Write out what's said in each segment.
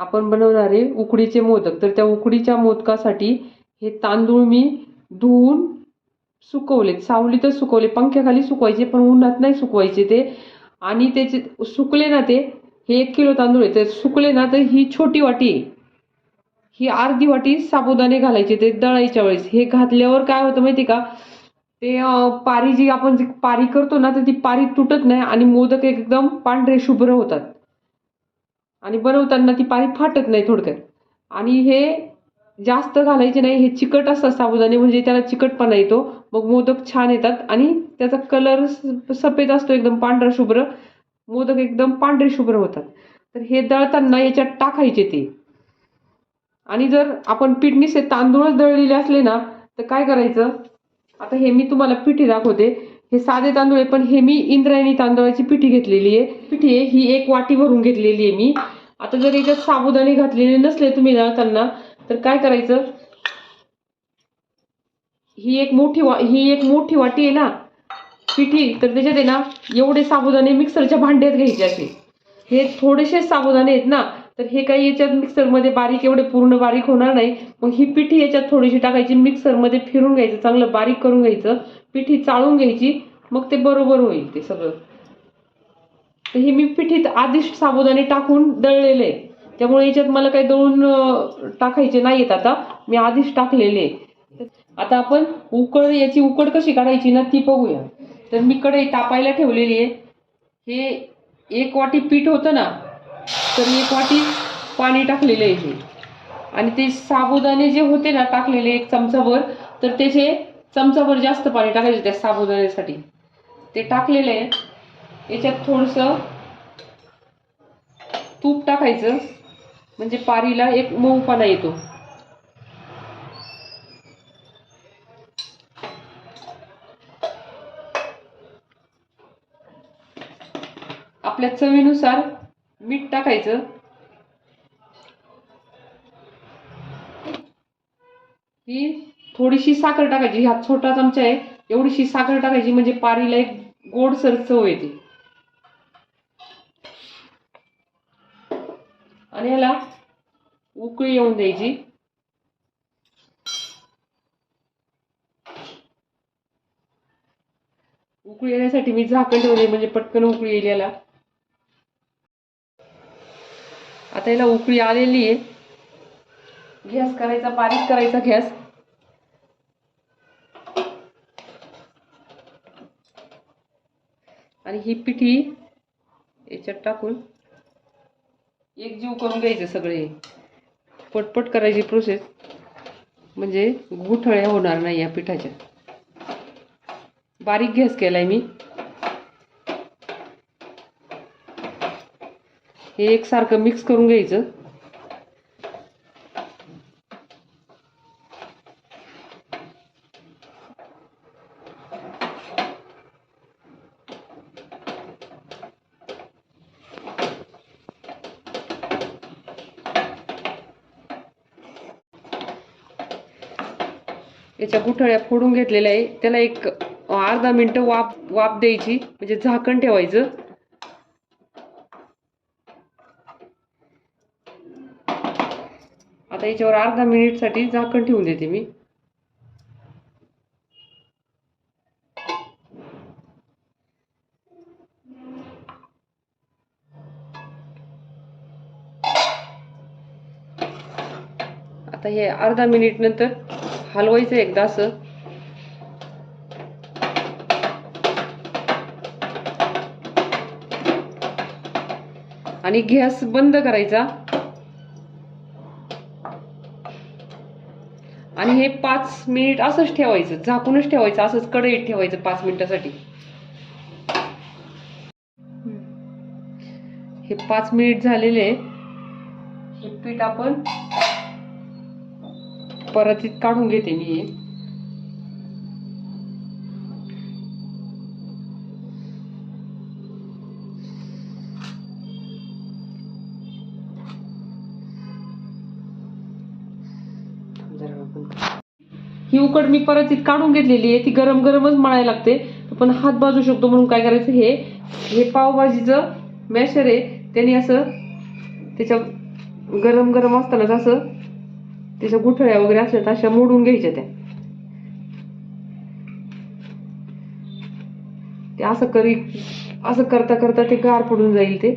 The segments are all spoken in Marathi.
आपण बनवणार आहे उकडीचे मोदक. तर त्या उकडीच्या मोदकासाठी हे तांदूळ मी धुवून सुकवले, सावलीतच सुकवले, पंख्याखाली सुकवायचे पण उन्हात नाही सुकवायचे ते. आणि त्याचे सुकले ना ते, हे 1 किलो तांदूळ आहे, तर सुकले ना तर ही छोटी वाटी आहे, ही अर्धी वाटी साबुदाणे घालायचे ते दळायच्या वेळेस. हे घातल्यावर काय होतं माहिती का, ते पारी जी आपण जी पारी करतो ना, तर ती पारी तुटत नाही आणि मोदक एकदम पांढरे शुभ्र होतात आणि बनवताना ती पारी फाटत नाही थोडक्यात. आणि हे जास्त घालायचे नाही, हे चिकट असतात साबुदाणे, म्हणजे त्याला चिकटपणा येतो, मग मोदक छान येतात आणि त्याचा कलर सफेद असतो, एकदम पांढरा शुभ्र, मोदक एकदम पांढरे शुभ्र होतात. तर हे दळताना याच्यात टाकायचे ते. आणि जर आपण पिठणीचे तांदूळच दळलेले असले ना तर काय करायचं, आता हे मी तुम्हाला पिठी दाखवते. हे साधे तांदूळ आहे, पण हे मी इंद्रायणी तांदळाची पिठी घेतलेली आहे. पिठी आहे ही 1 वाटी भरून घेतलेली आहे मी. आता जर याच्यात साबुदाणे घातलेले नसले तुम्ही दळताना तर काय करायचं, ही एक मोठी वाटी आहे ना पिठी, तर त्याच्यात आहे ना एवढे साबुदाणे मिक्सरच्या भांड्यात घ्यायचे असे. हे थोडेसे साबुदाणे आहेत ना, तर हे काही याच्यात मिक्सरमध्ये बारीक एवढे पूर्ण बारीक होणार नाही. मग ही पिठी याच्यात थोडीशी टाकायची, मिक्सरमध्ये फिरून घ्यायचं, चांगलं बारीक करून घ्यायचं, पिठी चाळून घ्यायची, मग ते बरोबर होईल ते सगळं. तर ही मी पिठीत आधीच साबुदाणे टाकून दळलेले आहे, त्यामुळे याच्यात मला काही दळून टाकायचे नाहीत, आता मी आधीच टाकलेले. आता आपण याची उकड कशी काढायची ना ती बघूया. तर मी कढई तापायला ठेवलेली आहे. हे 1 वाटी पीठ होतं ना, तर 1 वाटी पाणी टाकलेलं आहे हे. आणि ते साबुदाणे जे होते ना टाकलेले 1 चमचाभर, तर त्याचे चमचाभर जास्त पाणी टाकायचे त्या साबुदाण्यासाठी. ते टाकलेलं आहे. याच्यात थोडंसं तूप टाकायचं, म्हणजे पारीला एक मऊपणा येतो. आपल्या चवीनुसार मीठ टाकायचं. ही थोडीशी साखर टाकायची, हा छोटा चमचा आहे एवढीशी साखर टाकायची, म्हणजे पारीला एक गोडसर चव येते. आणि ह्याला उकळी येऊन द्यायची. उकळी येण्यासाठी मी झाकण ठेवले, म्हणजे पटकन उकळी येईल याला. आता याला उकळी आलेली आहे. गॅस करायचा, बारीक करायचा गॅस. आणि ही पिठी याच्यात टाकून एकजीव करून घ्यायचं सगळे. पटपट करायची प्रोसेस, म्हणजे गुठळ्या होणार नाही या पिठाच्या. बारीक गॅस केलाय मी. हे एकसारखं मिक्स करून घ्यायचं. याच्या गुठळ्या फोडून घेतलेल्या आहे. त्याला एक अर्धा मिनिट वाफ द्यायची, म्हणजे झाकण ठेवायचं. आता याच्यावर अर्धा मिनिटसाठी झाकण ठेवून देते मी. आता हे अर्धा मिनिट नंतर हलवायचं एकदा असं. आणि गॅस बंद करायचा. आणि हे 5 मिनिट असंच ठेवायचं, झाकूनच ठेवायचं, असंच कढईत ठेवायचं 5 मिनिटासाठी. हे 5 मिनिट झालेले. हे पीठ आपण परातीत काढून घेते मी. ही उकड मी परातीत काढून घेतलेली आहे. ती गरम गरमच मळायला लागते, पण हात भाजू शकतो, म्हणून काय करायचं, हे पावभाजीचं मॅशर आहे, त्याने असं त्याच्या गरम गरम असतानाच असं त्याच्या गुठळ्या वगैरे असल्या तर अशा मोडून घ्यायच्या त्या. ते असं करता करता ते गार पडून जाईल ते.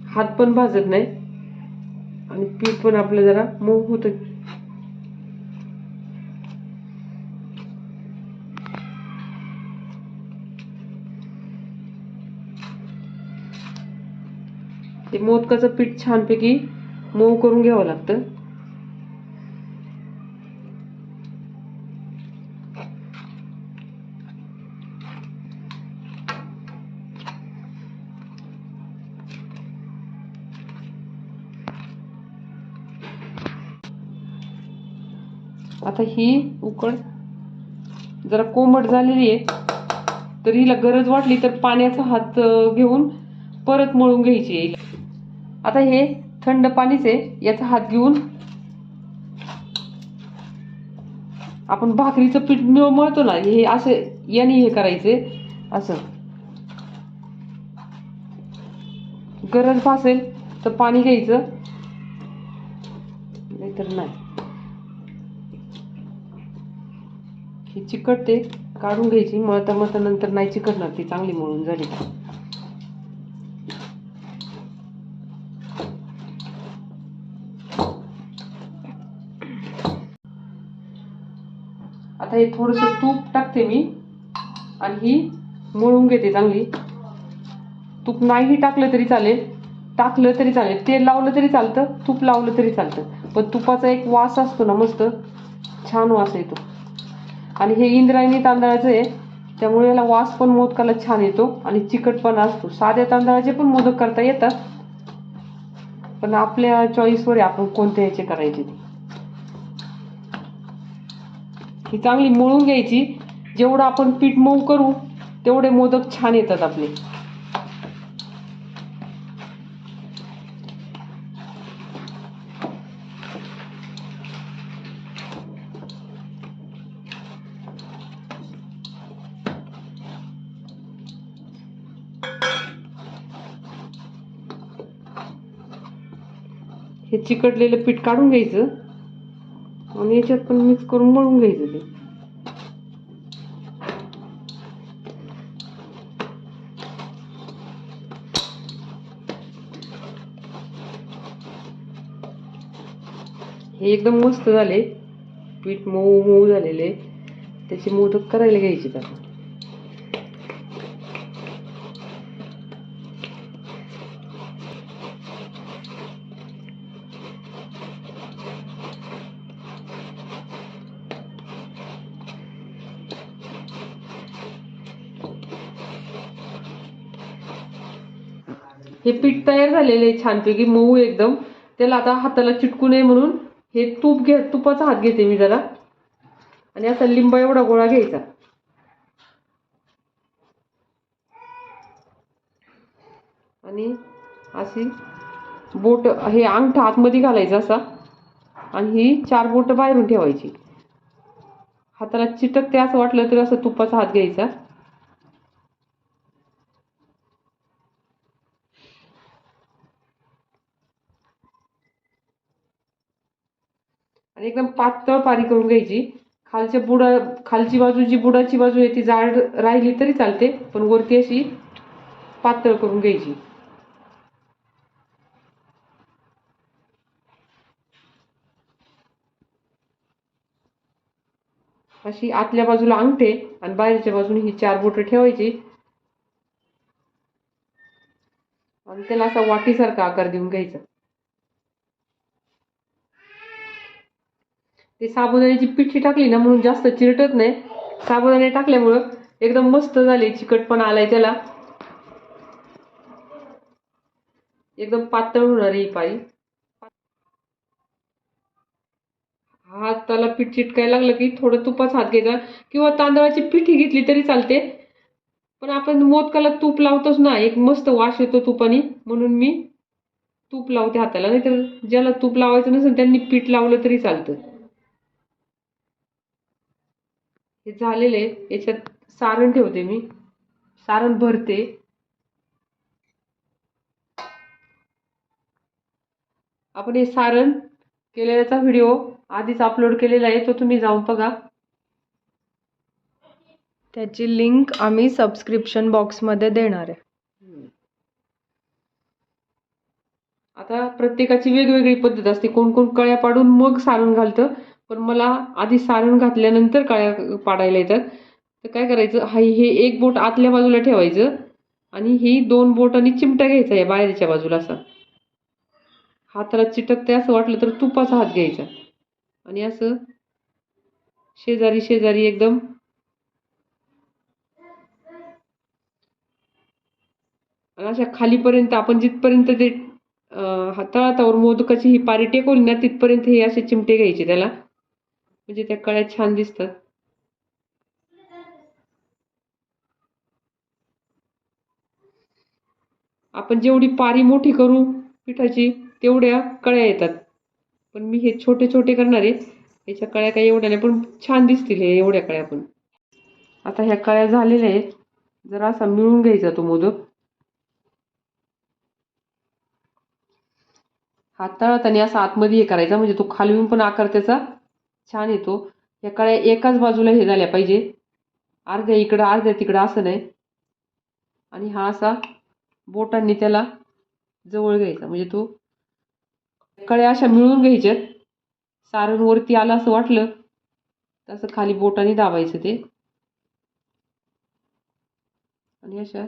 हात पण भाजत नाही आणि पीठ पण आपलं जरा मऊ होत. ते मोदकाचं पीठ छानपैकी मऊ करून घ्यावं लागतं. आता ही उकड जरा कोमट झालेली आहे, तर हिला गरज वाटली तर पाण्याचा हात घेऊन परत मळून घ्यायची. आता हे थंड पाणीच आहे, याचा हात घेऊन आपण भाकरीचं पीठ मळतो ना, हे असं याने हे करायचे. असं गरज भासेल तर पाणी घ्यायचं, नाहीतर नाही. ही चिकटते, काढून घ्यायची. मळता मळता नंतर नाही चिकटणार, ती चांगली मळून झाली. आता हे थोडंसं तूप टाकते मी आणि ही मळून घेते चांगली. तूप नाही टाकलं तरी चालेल, टाकलं तरी चालेल, तेल लावलं तरी चालतं, तूप लावलं तरी चालतं. पण तुपाचा एक वास असतो ना, मस्त छान वास येतो. आणि हे इंद्रायणी तांदळाचं आहे, त्यामुळे याला वास पण मोदकाला छान येतो आणि चिकटपणा असतो. साध्या तांदळाचे पण मोदक करता येतात, पण आपल्या चॉईसवर आहे आपण कोणत्या ह्याचे करायचे ते. ही चांगली मळून घ्यायची. जेवढं आपण पीठ मऊ करू तेवढे मोदक छान येतात आपले. हे चिकटलेलं पीठ काढून घ्यायचं आणि याच्यात पण मिक्स करून मळून घ्यायचं ते. हे एकदम मस्त झाले, पीठ मऊ मऊ झालेले. त्याचे मोदक करायला घ्यायचे आता. हे पीठ तयार झालेले छानपैकी मऊ एकदम. त्याला आता हाताला चिटकू नये म्हणून हे तुपाचा हात घेते मी जरा आणि असा लिंबा एवढा गोळा घ्यायचा आणि अशी बोट, हे अंगठा आतमध्ये घालायचा असा आणि ही 4 बोट बाहेरून ठेवायची. हाताला चिटकते असं वाटलं तर असं तुपाचा हात घ्यायचा आणि एकदम पातळ पारी करून घ्यायची. खालची बाजू, जी बुडाची बाजू आहे ती जाड राहिली तरी चालते, पण वरती अशी पातळ करून घ्यायची. अशी आतल्या बाजूला अंगठे आणि बाहेरच्या बाजूने ही 4 बोटं ठेवायची आणि त्याला असा वाटीसारखा आकार देऊन घ्यायचा. ते साबुदाण्याची पिठी टाकली ना म्हणून जास्त चिरटत नाही. साबुदाणे टाकल्यामुळं एकदम मस्त झाले, चिकटपणा आलाय त्याला. एकदम पातळ होणार ही पारी. हाताला पीठ चिटकायला लागलं की थोडं तुपाचा हात घ्यायचा किंवा तांदळाची पिठी घेतली तरी चालते. पण आपण मोदकाला तूप लावतोच ना, एक मस्त वास येतो तुपाने, म्हणून मी तूप लावते हाताला. नाहीतर ज्याला तूप लावायचं नसेल त्यांनी पीठ लावलं तरी चालतं. हे झालेले याच्यात सारण ठेवते मी. सारण भरते. आपण हे सारण केलेल्याचा व्हिडिओ आधीच अपलोड केलेला आहे, तो तुम्ही जाऊन बघा. त्याची लिंक आम्ही सबस्क्रिप्शन बॉक्समध्ये देणार आहे. आता प्रत्येकाची वेगवेगळी पद्धत असते. कोण कोण कळ्या पाडून मग सारण घालतं, पण मला आधी सारण घातल्यानंतर कळ्या पाडायला येतात. तर काय करायचं, हे एक बोट आतल्या बाजूला ठेवायचं आणि ही 2 बोटांनी चिमटा घ्यायचा आहे बाहेरच्या बाजूला असा. हाताला चिटकते असं वाटलं तर तुपाचा हात घ्यायचा आणि असं शेजारी शेजारी एकदम आणि अशा खालीपर्यंत आपण जिथपर्यंत ते तळातावर मोदकाची ही पारी टेकवली ना तिथपर्यंत हे असे चिमटे घ्यायचे त्याला, म्हणजे त्या कळ्या छान दिसतात. आपण जेवढी पारी मोठी करू पिठाची तेवढ्या कळ्या येतात. पण मी हे छोटे छोटे करणार आहे, याच्या कळ्या काही एवढ्या नाही, पण छान दिसतील हे एवढ्या कळ्या पण. आता ह्या कळ्या झालेल्या आहेत. जरा असा मिळून घ्यायचा तो मोदक. हात तळाताना असा आतमध्ये हे करायचा, म्हणजे तो खालून पण आकार त्याचा छान येतो. या कळ्या एकाच बाजूला हे झाल्या पाहिजे, अर्ध्या इकडं अर्ध्या तिकडं असं नाही. आणि हा असा बोटांनी त्याला जवळ घ्यायचा, म्हणजे तो कळ्या अशा मिळून घ्यायच्यात. सारण वरती आलं असं वाटलं तसं खाली बोटाने दाबायचं ते आणि अशा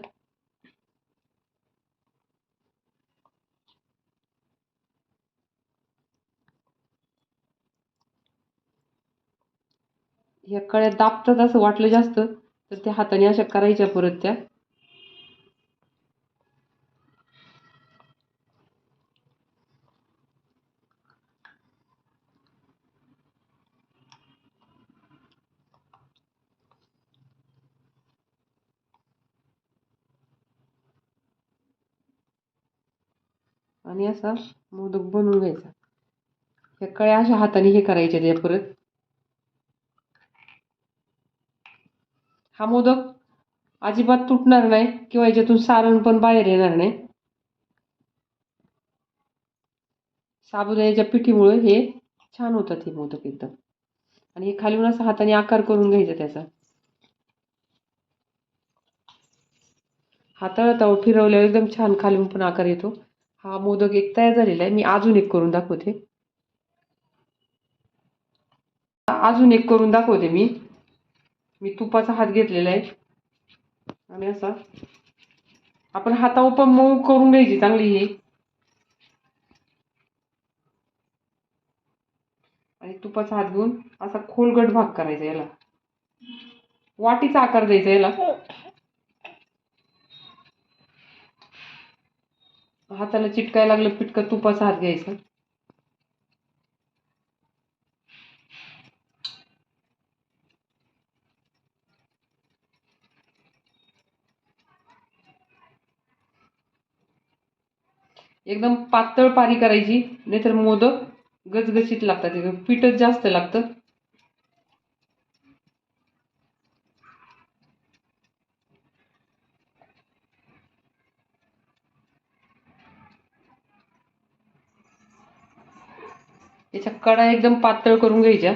ह्या कळ्या दाबतात असं वाटलं जास्त तर त्या हाताने अशा करायच्या परत त्या. आणि असा मोदक बनवून घ्यायचा. ह्या कळ्या अशा हाताने हे करायच्या त्या परत. हा मोदक अजिबात तुटणार नाही किंवा याच्यातून सारण पण बाहेर येणार नाही. साबुदाण्याच्या पिठीमुळे हे छान होतात हे मोदक एकदम. आणि हे खालून असं हाताने आकार करून घ्यायचा त्याचा. हाताळावर फिरवल्यावर एकदम छान खालून पण आकार येतो. हा मोदक एक तयार झालेला आहे. मी अजून एक करून दाखवते. अजून एक करून दाखवते मी तुपाचा हात घेतलेला आहे आणि असा आपण हातावर पण मऊ करून घ्यायची चांगली ही. आणि तुपाचा हात घेऊन असा खोलगट भाग करायचा, याला वाटीचा आकार द्यायचा याला. हाताला चिटकायला लागलं पिटका तुपाचा हात घ्यायचा. एकदम पातळ पारी करायची, नाहीतर मोदक गचगचीत लागतात. पीठच जास्त लागतं. याच्या कडा एकदम पातळ करून घ्यायच्या.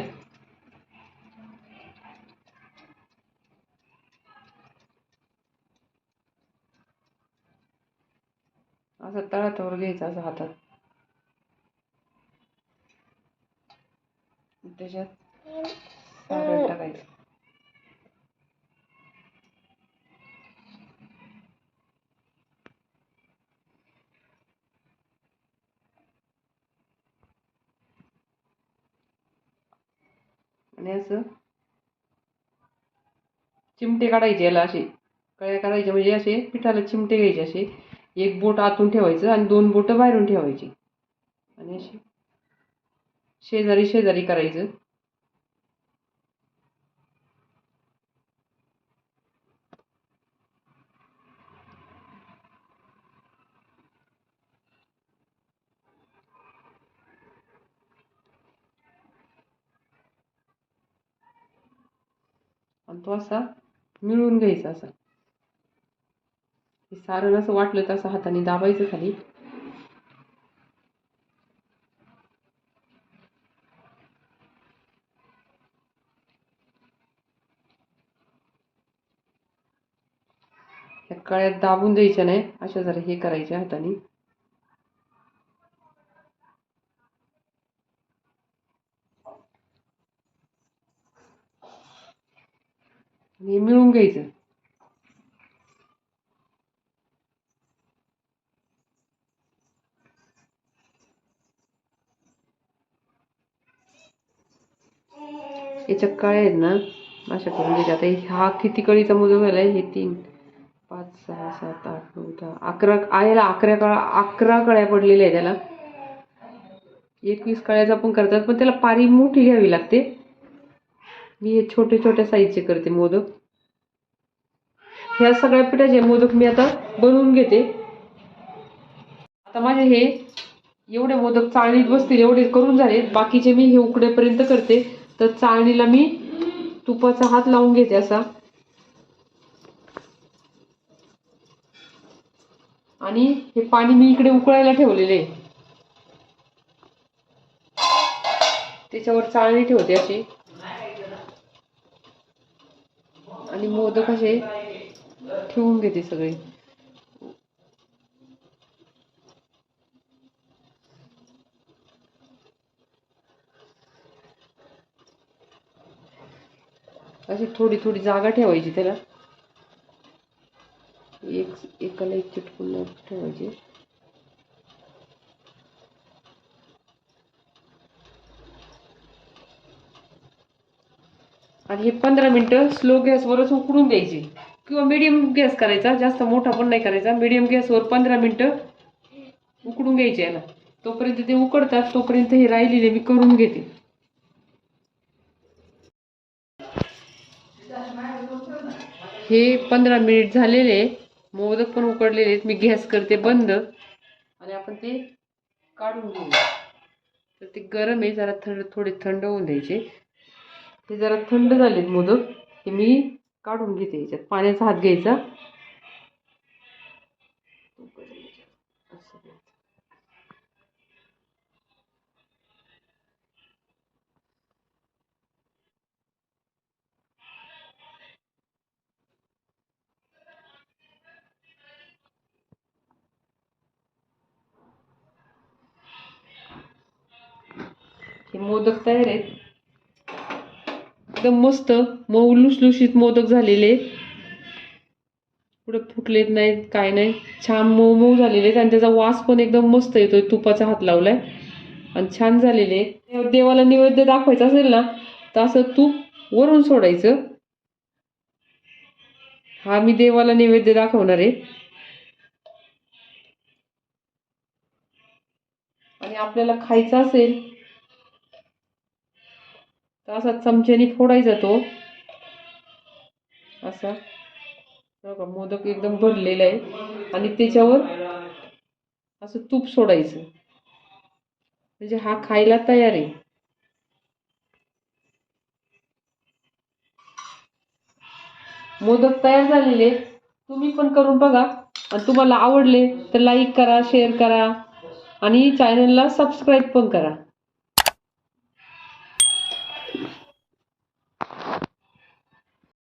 असं तळातावर घ्यायचं असं हातात. त्याच्यात सारण टाकायचं. आणि असं चिमटे काढायचे याला, असे कळ्या काढायच्या, म्हणजे असे पिठाला चिमटे घ्यायचे असे. एक बोट आतून ठेवायचं आणि 2 बोटं बाहेरून ठेवायची आणि अशी शेजारी शेजारी करायचं. आणि तो असा मिळून घ्यायचा असा. सारण असं वाटलं तर असं हाताने दाबायचं खाली. त्या कळ्यात दाबून द्यायच्या नाही, अशा जरा हे करायच्या हाताने. हे मिळून घ्यायचं. याच्या कळ्या आहेत ना अशा करून घ्यायच्या. आता हा किती कळीचा मोदक झालाय? हे 3, 5, 6, 7, 8, 9, 10, 11. याला 11 कळ्या पडलेल्या आहे त्याला. 21 कळ्याचा पण करतात, पण त्याला पारी मोठी घ्यावी लागते. मी हे छोटे छोट्या साईजचे करते मोदक. ह्या सगळ्या पिठाचे मोदक मी आता बनवून घेते. आता माझे हे एवढे मोदक चाळणीत बसतील एवढे करून झाले. बाकीचे मी हे उकडेपर्यंत करते. तर चाळणीला मी तुपाचा हात लावून घेते असा, आणि हे पाणी मी इकडे उकळायला ठेवलेले, त्याच्यावर चाळणी ठेवते अशी, आणि मोदक असे ठेवून घेते सगळे. अशी थोडी थोडी जागा ठेवायची त्याला, एकाला एक चिटकून ठेवायची. आणि हे 15 मिनिटं स्लो गॅसवरच उकडून द्यायची, किंवा मीडियम गॅस करायचा, जास्त मोठा पण नाही करायचा. मीडियम गॅसवर 15 मिनिटं उकडून घ्यायचे याला. तोपर्यंत ते उकडतात, तोपर्यंत हे राहिलेले मी करून घेते. हे 15 मिनिट झालेले, मोदक पण उकडलेले आहेत. मी गॅस करते बंद, आणि आपण ते काढून घेऊ. तर ते गरम आहे, जरा थोडे थंड होऊन द्यायचे. ते जरा थंड झालेत मोदक, हे मी काढून घेते. याच्यात पाण्याचा हात घ्यायचा, हे मोदक तयार आहेत. एकदम मस्त मऊ लुसलुशीत मोदक झालेले, पुढे फुटलेत नाहीत, काय नाही, छान मऊ मऊ झालेले. आणि त्याचा वास पण एकदम मस्त येतोय, तुपाचा हात लावलाय आणि छान झालेले. देवाला नैवेद्य दाखवायचा असेल ना तर असं तूप वरून सोडायचं. हा मी देवाला नैवेद्य दाखवणार आहे. आणि आपल्याला खायचा असेल तर असा चमच्याने फोडायचा तो असा. बघा मोदक एकदम भरलेला आहे, आणि त्याच्यावर असं तूप सोडायचं, म्हणजे हा खायला तयार आहे. मोदक तयार झालेले, तुम्ही पण करून बघा. आणि तुम्हाला आवडले तर लाईक करा, शेअर करा, आणि चॅनलला सबस्क्राईब पण करा.